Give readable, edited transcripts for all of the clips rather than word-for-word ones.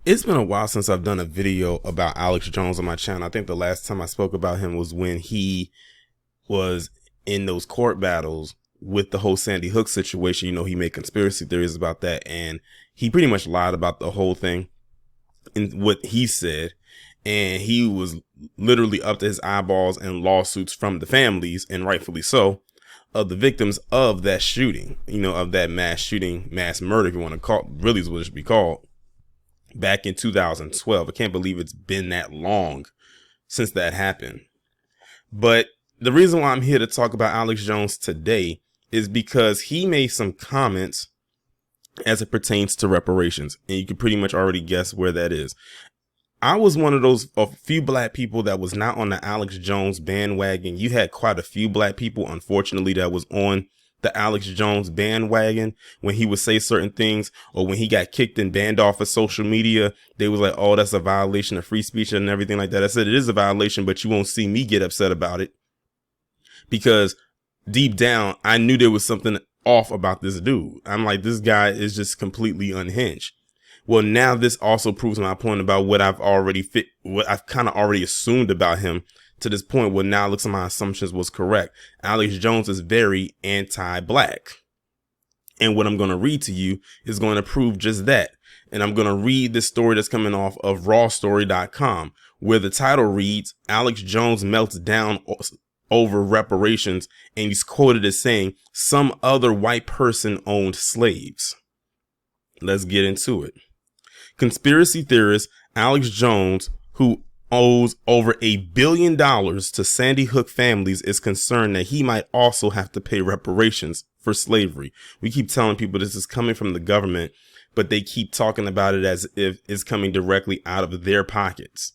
It's been a while since I've done a video about Alex Jones on my channel. I think the last time I spoke about him was when he was in those court battles with the whole Sandy Hook situation. You know, he made conspiracy theories about that, and he pretty much lied about the whole thing in what he said. And he was literally up to his eyeballs in lawsuits from the families, and rightfully so, of the victims of that shooting, you know, of that mass shooting, mass murder, if you want to call it, really is what it should be called, back in 2012. I can't believe it's been that long since that happened. But the reason why I'm here to talk about Alex Jones today is because he made some comments as it pertains to reparations. And you can pretty much already guess where that is. I was one of those a few black people that was not on the Alex Jones bandwagon. You had quite a few black people, unfortunately, that was on the Alex Jones bandwagon when he would say certain things, or when he got kicked and banned off of social media. They was like, oh, that's a violation of free speech and everything like that. I said, it is a violation, but you won't see me get upset about it, because deep down, I knew there was something off about this dude. I'm like, this guy is just completely unhinged. Well, now this also proves my point about what I've kind of already assumed about him to this point. Well, now it looks like my assumptions was correct. Alex Jones is very anti-black. And what I'm going to read to you is going to prove just that. And I'm going to read this story that's coming off of rawstory.com, where the title reads, Alex Jones melts down over reparations, and he's quoted as saying, some other white person owned slaves. Let's get into it. Conspiracy theorist Alex Jones, who owes over $1 billion to Sandy Hook families, is concerned that he might also have to pay reparations for slavery. We keep telling people this is coming from the government, but they keep talking about it as if it's coming directly out of their pockets.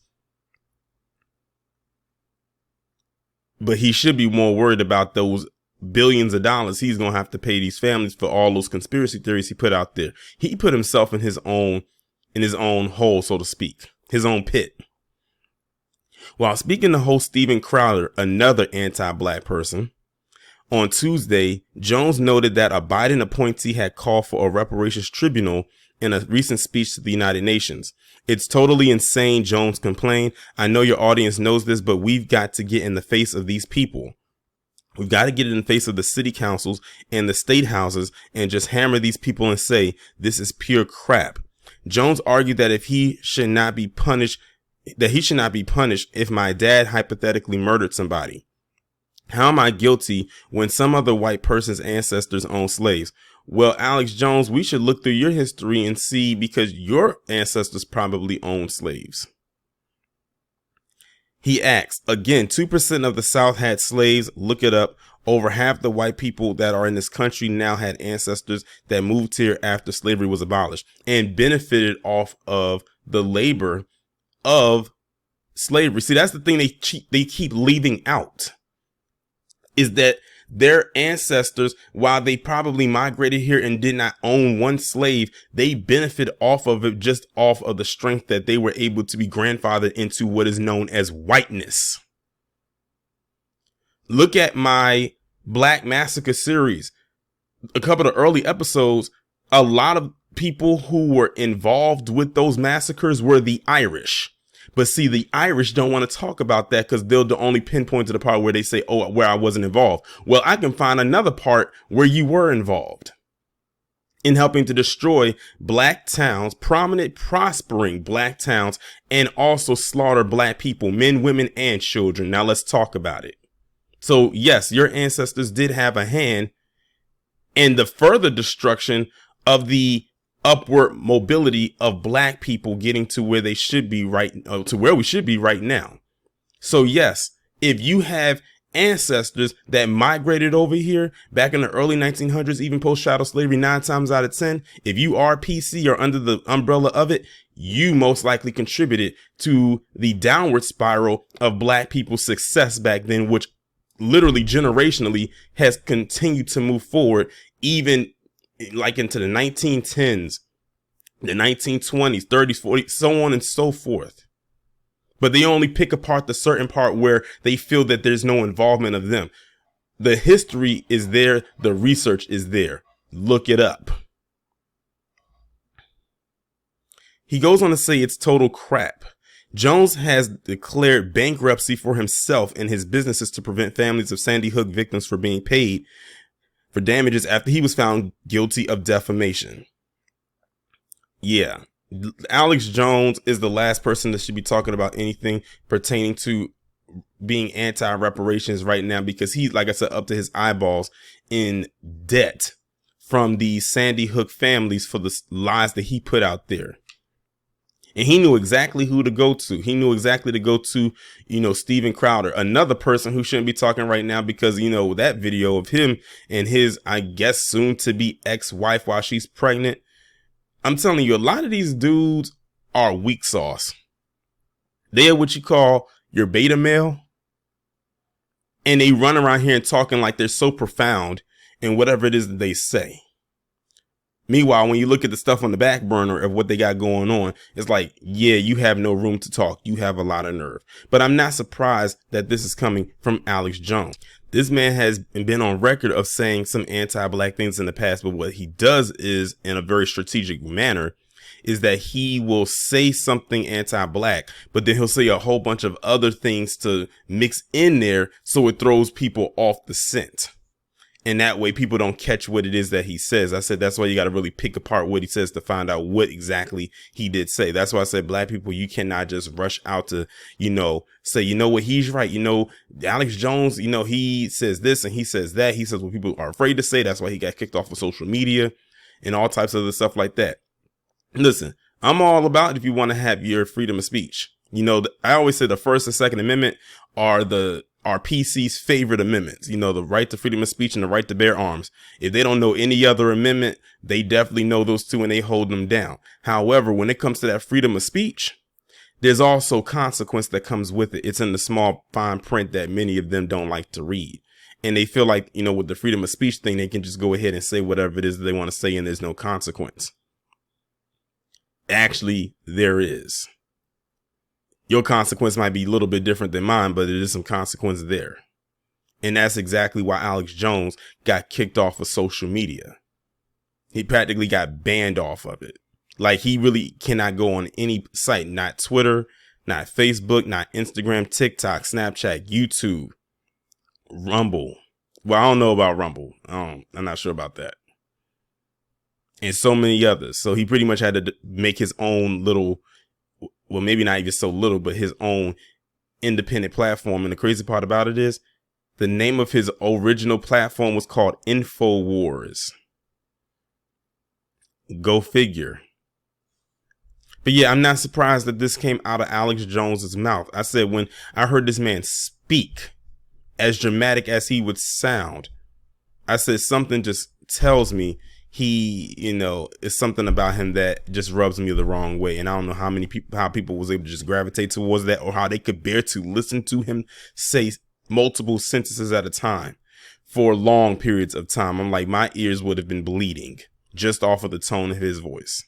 But he should be more worried about those billions of dollars he's going to have to pay these families for all those conspiracy theories he put out there. He put himself in his own hole, so to speak, his own pit. While speaking to host Steven Crowder, another anti-black person, on Tuesday, Jones noted that a Biden appointee had called for a reparations tribunal in a recent speech to the United Nations. It's totally insane, Jones complained. I know your audience knows this, but we've got to get in the face of these people. We've got to get in the face of the city councils and the state houses and just hammer these people and say, this is pure crap. Jones argued that he should not be punished if my dad hypothetically murdered somebody. How am I guilty when some other white person's ancestors owned slaves? Well, Alex Jones, we should look through your history and see, because your ancestors probably owned slaves. He asks, again, 2% of the South had slaves. Look it up. Over half the white people that are in this country now had ancestors that moved here after slavery was abolished and benefited off of the labor of slavery. See, that's the thing they keep leaving out, is that their ancestors, while they probably migrated here and did not own one slave, they benefit off of it, just off of the strength that they were able to be grandfathered into what is known as whiteness. Look at my Black Massacre series. A couple of early episodes, a lot of people who were involved with those massacres were the Irish. But see, the Irish don't want to talk about that because they'll only pinpoint to the part where they say, oh, where I wasn't involved. Well, I can find another part where you were involved in helping to destroy black towns, prominent, prospering black towns, and also slaughter black people, men, women, and children. Now let's talk about it. So yes, your ancestors did have a hand in the further destruction of the upward mobility of black people getting to where they should be to where we should be right now. So yes, if you have ancestors that migrated over here back in the early 1900s, even post chattel slavery, 9 times out of 10, if you are PC or under the umbrella of it, you most likely contributed to the downward spiral of black people's success back then, which literally generationally has continued to move forward, even like into the 1910s, the 1920s, 30s, 40s, so on and so forth. But they only pick apart the certain part where they feel that there's no involvement of them. The history is there. The research is there. Look it up. He goes on to say it's total crap. Jones has declared bankruptcy for himself and his businesses to prevent families of Sandy Hook victims from being paid for damages after he was found guilty of defamation. Yeah, Alex Jones is the last person that should be talking about anything pertaining to being anti-reparations right now, because he's, like I said, up to his eyeballs in debt from the Sandy Hook families for the lies that he put out there. And he knew exactly who to go to. He knew exactly to go to, Steven Crowder, another person who shouldn't be talking right now, because, that video of him and his, I guess, soon to be ex-wife while she's pregnant. I'm telling you, a lot of these dudes are weak sauce. They are what you call your beta male. And they run around here and talking like they're so profound in whatever it is that they say. Meanwhile, when you look at the stuff on the back burner of what they got going on, it's like, yeah, you have no room to talk. You have a lot of nerve. But I'm not surprised that this is coming from Alex Jones. This man has been on record of saying some anti-black things in the past, but what he does is, in a very strategic manner, is that he will say something anti-black, but then he'll say a whole bunch of other things to mix in there so it throws people off the scent. And that way people don't catch what it is that he says. I said that's why you got to really pick apart what he says to find out what exactly he did say. That's why I said, black people, you cannot just rush out to, say, what, he's right. Alex Jones, he says this and he says that. He says what people are afraid to say. That's why he got kicked off of social media and all types of other stuff like that. Listen, I'm all about if you want to have your freedom of speech. I always say the First and Second Amendment are PC's favorite amendments. The right to freedom of speech and the right to bear arms. If they don't know any other amendment, they definitely know those two and they hold them down. However, when it comes to that freedom of speech, there's also consequence that comes with it. It's in the small fine print that many of them don't like to read. And they feel like, with the freedom of speech thing, they can just go ahead and say whatever it is that they want to say and there's no consequence. Actually, there is. Your consequence might be a little bit different than mine, but there is some consequence there. And that's exactly why Alex Jones got kicked off of social media. He practically got banned off of it. Like, he really cannot go on any site, not Twitter, not Facebook, not Instagram, TikTok, Snapchat, YouTube, Rumble. Well, I don't know about Rumble. I'm not sure about that. And so many others. So he pretty much had to make his own little, well, maybe not even so little, but his own independent platform. And the crazy part about it is the name of his original platform was called InfoWars. Go figure. But yeah, I'm not surprised that this came out of Alex Jones's mouth. I said, when I heard this man speak, as dramatic as he would sound, I said something just tells me he, it's something about him that just rubs me the wrong way. And I don't know how people was able to just gravitate towards that, or how they could bear to listen to him say multiple sentences at a time for long periods of time. I'm like, my ears would have been bleeding just off of the tone of his voice.